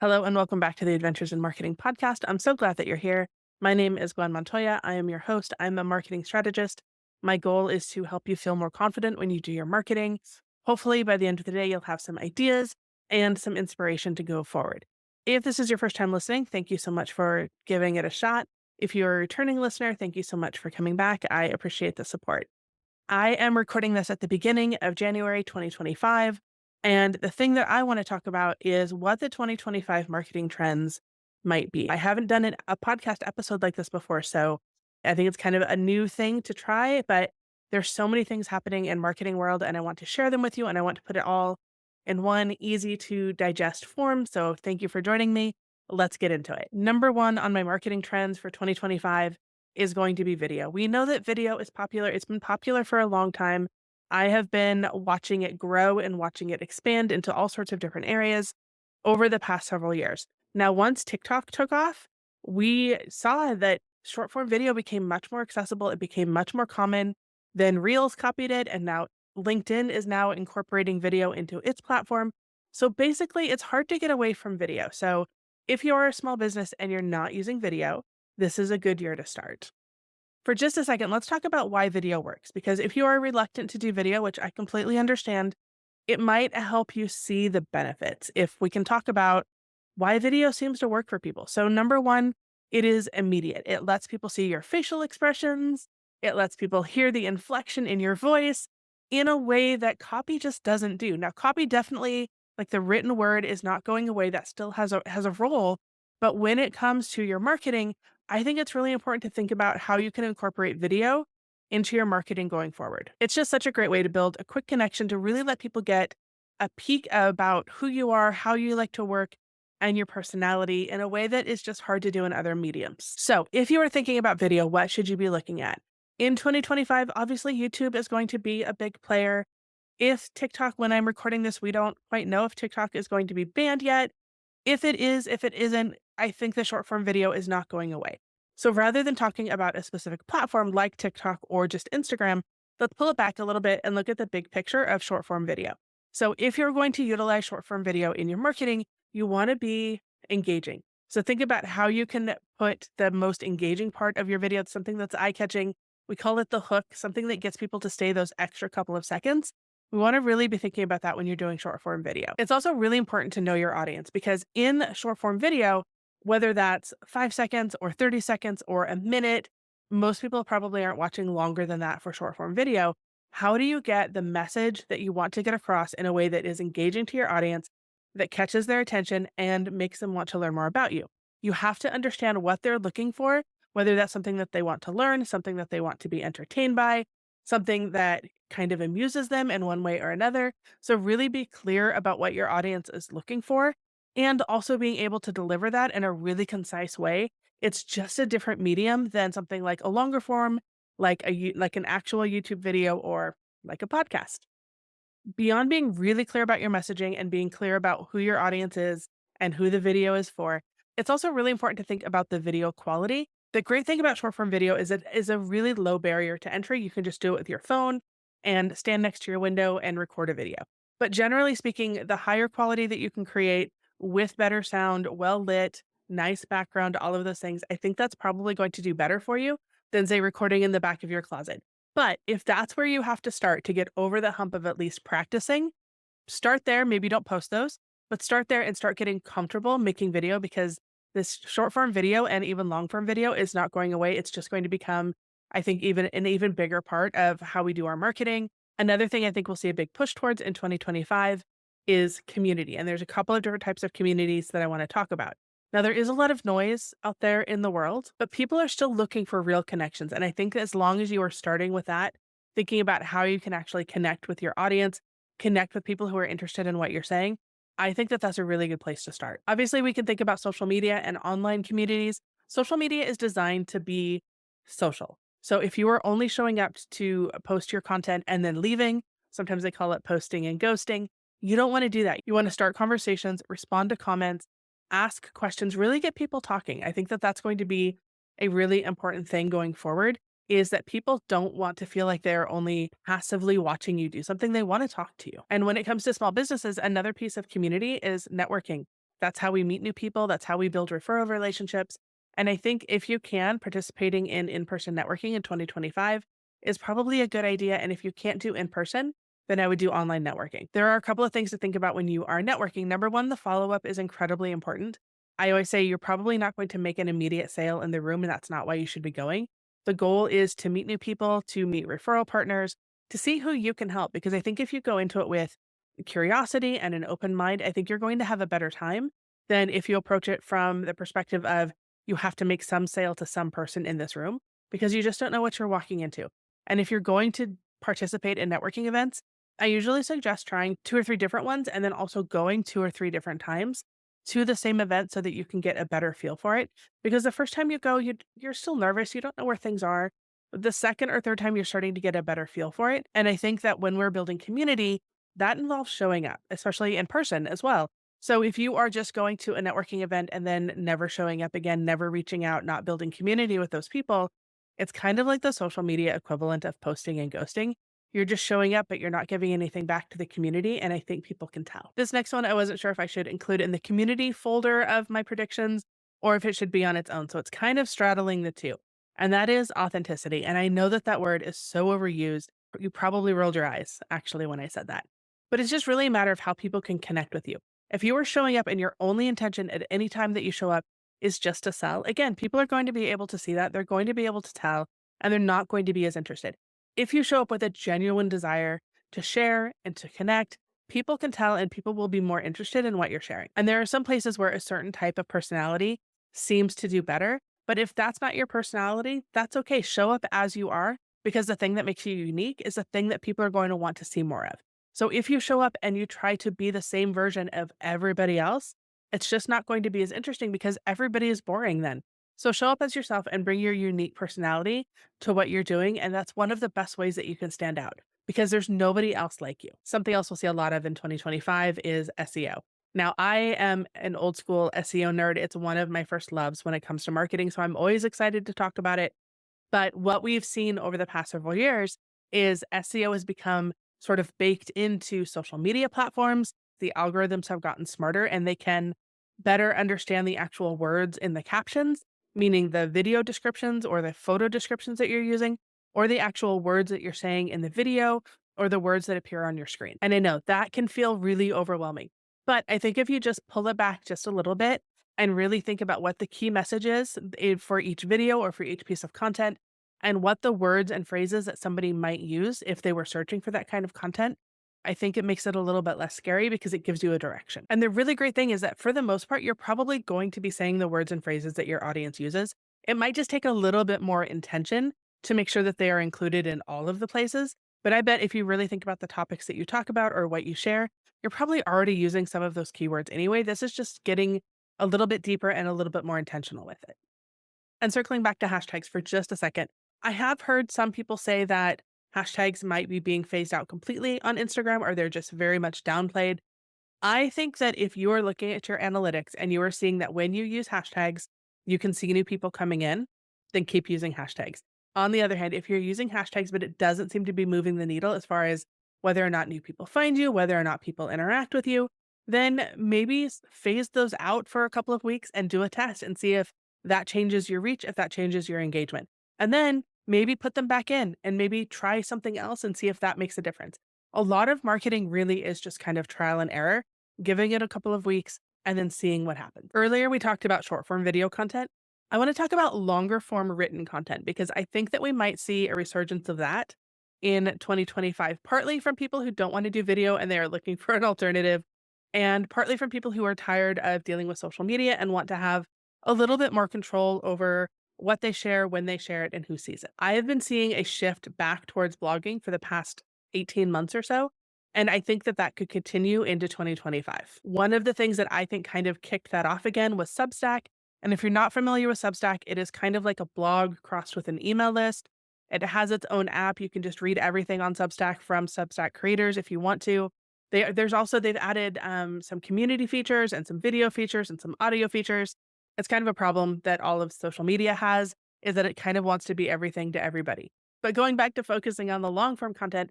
Hello and welcome back to the Adventures in Marketing podcast. I'm so glad that you're here. My name is Gwen Montoya. I am your host. I'm a marketing strategist. My goal is to help you feel more confident when you do your marketing. Hopefully, by the end of the day, you'll have some ideas and some inspiration to go forward. If this is your first time listening, thank you so much for giving it a shot. If you're a returning listener, thank you so much for coming back. I appreciate the support. I am recording this at the beginning of January 2025. And the thing that I want to talk about is what the 2025 marketing trends might be. I haven't done a podcast episode like this before, so I think it's kind of a new thing to try, but there's so many things happening in marketing world and I want to share them with you and I want to put it all in one easy to digest form. So thank you for joining me. Let's get into it. Number one on my marketing trends for 2025 is going to be video. We know that video is popular. It's been popular for a long time. I have been watching it grow and watching it expand into all sorts of different areas over the past several years. Now, once TikTok took off, we saw that short form video became much more accessible. It became much more common. Then Reels copied it, and now LinkedIn is now incorporating video into its platform. So basically, it's hard to get away from video. So if you're a small business and you're not using video, this is a good year to start. For just a second, let's talk about why video works. Because if you are reluctant to do video, which I completely understand, it might help you see the benefits. If we can talk about why video seems to work for people. So, number one, it is immediate. It lets people see your facial expressions, it lets people hear the inflection in your voice in a way that copy just doesn't do. Now, copy definitely, like the written word, is not going away. That still has a role. But when it comes to your marketing, I think it's really important to think about how you can incorporate video into your marketing going forward. It's just such a great way to build a quick connection to really let people get a peek about who you are, how you like to work, and your personality in a way that is just hard to do in other mediums. So, if you are thinking about video, what should you be looking at? In 2025, obviously, YouTube is going to be a big player. If TikTok, when I'm recording this, we don't quite know if TikTok is going to be banned yet. If it is, if it isn't, I think the short form video is not going away. So rather than talking about a specific platform like TikTok or just Instagram, let's pull it back a little bit and look at the big picture of short form video. So if you're going to utilize short form video in your marketing, you want to be engaging. So think about how you can put the most engaging part of your video, something that's eye catching. We call it the hook, something that gets people to stay those extra couple of seconds. We want to really be thinking about that when you're doing short form video. It's also really important to know your audience because in short form video, whether that's 5 seconds or 30 seconds or a minute, most people probably aren't watching longer than that for short form video. How do you get the message that you want to get across in a way that is engaging to your audience, that catches their attention and makes them want to learn more about you? You have to understand what they're looking for, whether that's something that they want to learn, something that they want to be entertained by, something that kind of amuses them in one way or another. So really be clear about what your audience is looking for and also being able to deliver that in a really concise way. It's just a different medium than something like a longer form, like an actual YouTube video or like a podcast. Beyond being really clear about your messaging and being clear about who your audience is and who the video is for, it's also really important to think about the video quality. The great thing about short form video is it is a really low barrier to entry. You can just do it with your phone and stand next to your window and record a video. But generally speaking, the higher quality that you can create with better sound, well lit, nice background, all of those things, I think that's probably going to do better for you than, say, recording in the back of your closet. But if that's where you have to start to get over the hump of at least practicing, start there. Maybe don't post those, but start there and start getting comfortable making video because this short form video and even long form video is not going away. It's just going to become, I think, even an even bigger part of how we do our marketing. Another thing I think we'll see a big push towards in 2025 is community. And there's a couple of different types of communities that I want to talk about. Now, there is a lot of noise out there in the world, but people are still looking for real connections. And I think as long as you are starting with that, thinking about how you can actually connect with your audience, connect with people who are interested in what you're saying, I think that that's a really good place to start. Obviously, we can think about social media and online communities. Social media is designed to be social. So if you are only showing up to post your content and then leaving, sometimes they call it posting and ghosting. You don't want to do that. You want to start conversations, respond to comments, ask questions, really get people talking. I think that that's going to be a really important thing going forward is that people don't want to feel like they're only passively watching you do something. They want to talk to you. And when it comes to small businesses, another piece of community is networking. That's how we meet new people. That's how we build referral relationships. And I think if you can, participating in person networking in 2025 is probably a good idea. And if you can't do in person, then I would do online networking. There are a couple of things to think about when you are networking. Number one, the follow up is incredibly important. I always say you're probably not going to make an immediate sale in the room, and that's not why you should be going. The goal is to meet new people, to meet referral partners, to see who you can help. Because I think if you go into it with curiosity and an open mind, I think you're going to have a better time than if you approach it from the perspective of you have to make some sale to some person in this room because you just don't know what you're walking into. And if you're going to participate in networking events, I usually suggest trying 2 or 3 different ones and then also going 2 or 3 different times to the same event so that you can get a better feel for it. Because the first time you go, you're still nervous, you don't know where things are. The second or third time, you're starting to get a better feel for it. And I think that when we're building community, that involves showing up, especially in person as well. So if you are just going to a networking event and then never showing up again, never reaching out, not building community with those people, it's kind of like the social media equivalent of posting and ghosting. You're just showing up, but you're not giving anything back to the community. And I think people can tell. This next one, I wasn't sure if I should include it in the community folder of my predictions or if it should be on its own. So it's kind of straddling the two. And that is authenticity. And I know that that word is so overused. You probably rolled your eyes actually when I said that. But it's just really a matter of how people can connect with you. If you are showing up and your only intention at any time that you show up is just to sell, again, people are going to be able to see that. They're going to be able to tell, and they're not going to be as interested. If you show up with a genuine desire to share and to connect, people can tell and people will be more interested in what you're sharing. And there are some places where a certain type of personality seems to do better. But if that's not your personality, that's okay. Show up as you are because the thing that makes you unique is the thing that people are going to want to see more of. So if you show up and you try to be the same version of everybody else, it's just not going to be as interesting because everybody is boring then. So show up as yourself and bring your unique personality to what you're doing. And that's one of the best ways that you can stand out because there's nobody else like you. Something else we'll see a lot of in 2025 is SEO. Now, I am an old school SEO nerd. It's one of my first loves when it comes to marketing. So I'm always excited to talk about it. But what we've seen over the past several years is SEO has become sort of baked into social media platforms. The algorithms have gotten smarter and they can better understand the actual words in the captions, meaning the video descriptions or the photo descriptions that you're using, or the actual words that you're saying in the video or the words that appear on your screen. And I know that can feel really overwhelming. But I think if you just pull it back just a little bit and really think about what the key message is for each video or for each piece of content and what the words and phrases that somebody might use if they were searching for that kind of content, I think it makes it a little bit less scary because it gives you a direction. And the really great thing is that for the most part, you're probably going to be saying the words and phrases that your audience uses. It might just take a little bit more intention to make sure that they are included in all of the places. But I bet if you really think about the topics that you talk about or what you share, you're probably already using some of those keywords anyway. This is just getting a little bit deeper and a little bit more intentional with it. And circling back to hashtags for just a second, I have heard some people say that hashtags might be being phased out completely on Instagram or they're just very much downplayed. I think that if you are looking at your analytics and you are seeing that when you use hashtags, you can see new people coming in, then keep using hashtags. On the other hand, if you're using hashtags, but it doesn't seem to be moving the needle as far as whether or not new people find you, whether or not people interact with you, then maybe phase those out for a couple of weeks and do a test and see if that changes your reach, if that changes your engagement. And then maybe put them back in and maybe try something else and see if that makes a difference. A lot of marketing really is just kind of trial and error, giving it a couple of weeks and then seeing what happens. Earlier, we talked about short form video content. I want to talk about longer form written content because I think that we might see a resurgence of that in 2025, partly from people who don't want to do video and they are looking for an alternative, and partly from people who are tired of dealing with social media and want to have a little bit more control over what they share, when they share it, and who sees it. I have been seeing a shift back towards blogging for the past 18 months or so. And I think that that could continue into 2025. One of the things that I think kind of kicked that off again was Substack. And if you're not familiar with Substack, it is kind of like a blog crossed with an email list. It has its own app. You can just read everything on Substack from Substack creators if you want to. They've added some community features and some video features and some audio features. It's kind of a problem that all of social media has is that it kind of wants to be everything to everybody. But going back to focusing on the long form content,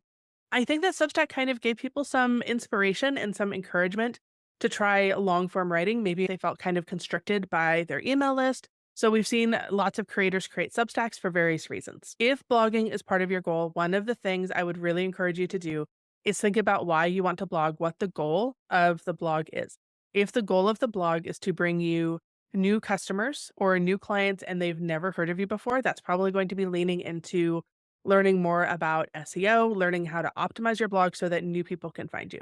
I think that Substack kind of gave people some inspiration and some encouragement to try long form writing. Maybe they felt kind of constricted by their email list. So we've seen lots of creators create Substacks for various reasons. If blogging is part of your goal, one of the things I would really encourage you to do is think about why you want to blog, what the goal of the blog is. If the goal of the blog is to bring you new customers or new clients and they've never heard of you before, that's probably going to be leaning into learning more about SEO, learning how to optimize your blog so that new people can find you.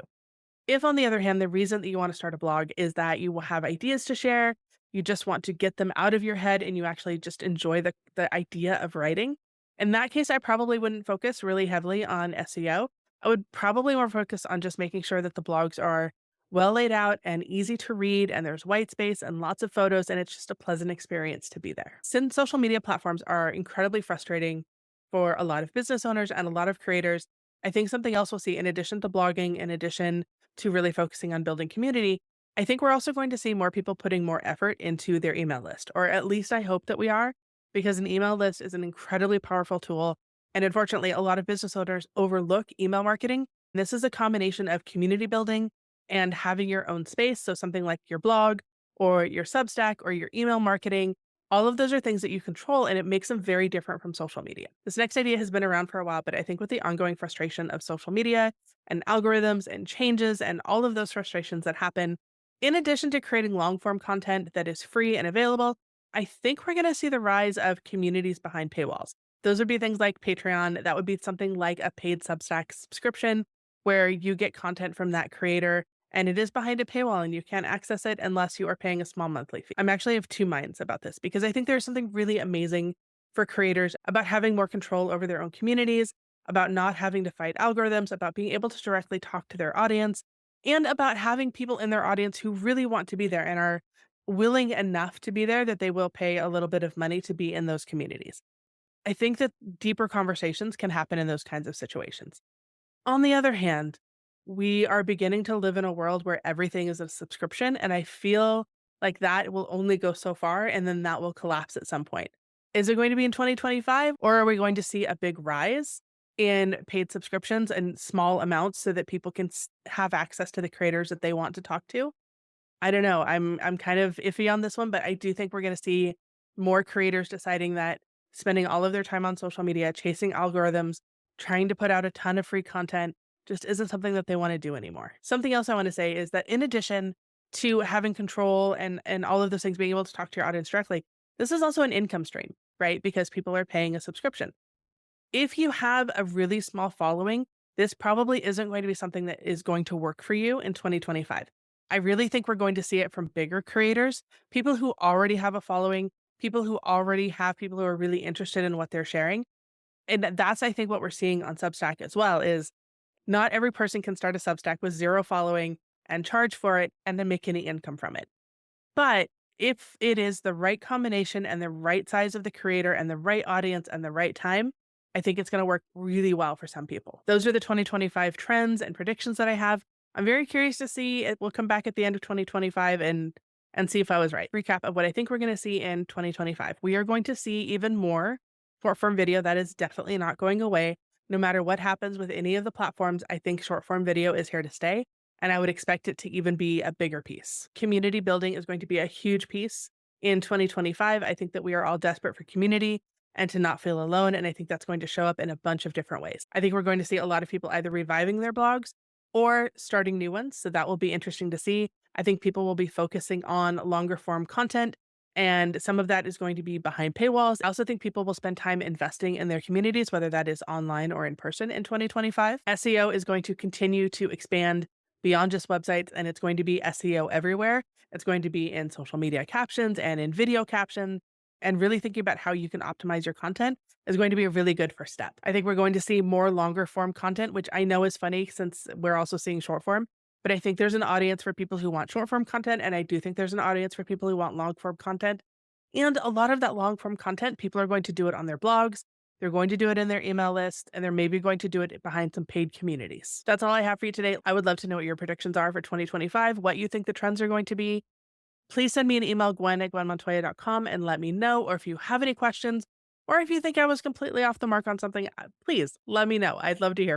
If, on the other hand, the reason that you want to start a blog is that you will have ideas to share, you just want to get them out of your head and you actually just enjoy the idea of writing, in that case, I probably wouldn't focus really heavily on SEO. I would probably more focus on just making sure that the blogs are well laid out and easy to read, and there's white space and lots of photos, and it's just a pleasant experience to be there. Since social media platforms are incredibly frustrating for a lot of business owners and a lot of creators, I think something else we'll see in addition to blogging, in addition to really focusing on building community, I think we're also going to see more people putting more effort into their email list, or at least I hope that we are, because an email list is an incredibly powerful tool. And unfortunately, a lot of business owners overlook email marketing. This is a combination of community building and having your own space. So something like your blog or your Substack or your email marketing, all of those are things that you control, and it makes them very different from social media. This next idea has been around for a while, but I think with the ongoing frustration of social media and algorithms and changes and all of those frustrations that happen, in addition to creating long form content that is free and available, I think we're going to see the rise of communities behind paywalls. Those would be things like Patreon. That would be something like a paid Substack subscription where you get content from that creator and it is behind a paywall and you can't access it unless you are paying a small monthly fee. I'm actually of two minds about this because I think there's something really amazing for creators about having more control over their own communities, about not having to fight algorithms, about being able to directly talk to their audience, and about having people in their audience who really want to be there and are willing enough to be there that they will pay a little bit of money to be in those communities. I think that deeper conversations can happen in those kinds of situations. On the other hand, we are beginning to live in a world where everything is a subscription, and I feel like that will only go so far and then that will collapse at some point. Is it going to be in 2025, or are we going to see a big rise in paid subscriptions and small amounts so that people can have access to the creators that they want to talk to? I don't know. I'm kind of iffy on this one, but I do think we're gonna see more creators deciding that spending all of their time on social media, chasing algorithms, trying to put out a ton of free content just isn't something that they wanna do anymore. Something else I wanna say is that in addition to having control and all of those things, being able to talk to your audience directly, this is also an income stream, right? Because people are paying a subscription. If you have a really small following, this probably isn't going to be something that is going to work for you in 2025. I really think we're going to see it from bigger creators, people who already have a following, people who already have people who are really interested in what they're sharing. And that's, I think, what we're seeing on Substack as well is not every person can start a Substack with zero following and charge for it and then make any income from it. But if it is the right combination and the right size of the creator and the right audience and the right time, I think it's going to work really well for some people. Those are the 2025 trends and predictions that I have. I'm very curious to see it. We'll come back at the end of 2025 and see if I was right. Recap of what I think we're going to see in 2025. We are going to see even more short form video. That is definitely not going away. No matter what happens with any of the platforms, I think short form video is here to stay. And I would expect it to even be a bigger piece. Community building is going to be a huge piece in 2025. I think that we are all desperate for community and to not feel alone. And I think that's going to show up in a bunch of different ways. I think we're going to see a lot of people either reviving their blogs or starting new ones. So that will be interesting to see. I think people will be focusing on longer form content. And some of that is going to be behind paywalls. I also think people will spend time investing in their communities, whether that is online or in person in 2025. SEO is going to continue to expand beyond just websites, and it's going to be SEO everywhere. It's going to be in social media captions and in video captions, and really thinking about how you can optimize your content is going to be a really good first step. I think we're going to see more longer form content, which I know is funny since we're also seeing short form, but I think there's an audience for people who want short form content, and I do think there's an audience for people who want long form content. And a lot of that long form content, people are going to do it on their blogs. They're going to do it in their email list, and they're maybe going to do it behind some paid communities. That's all I have for you today. I would love to know what your predictions are for 2025, what you think the trends are going to be. Please send me an email, gwen@gwenmontoya.com, and let me know. Or if you have any questions, or if you think I was completely off the mark on something, please let me know. I'd love to hear from you.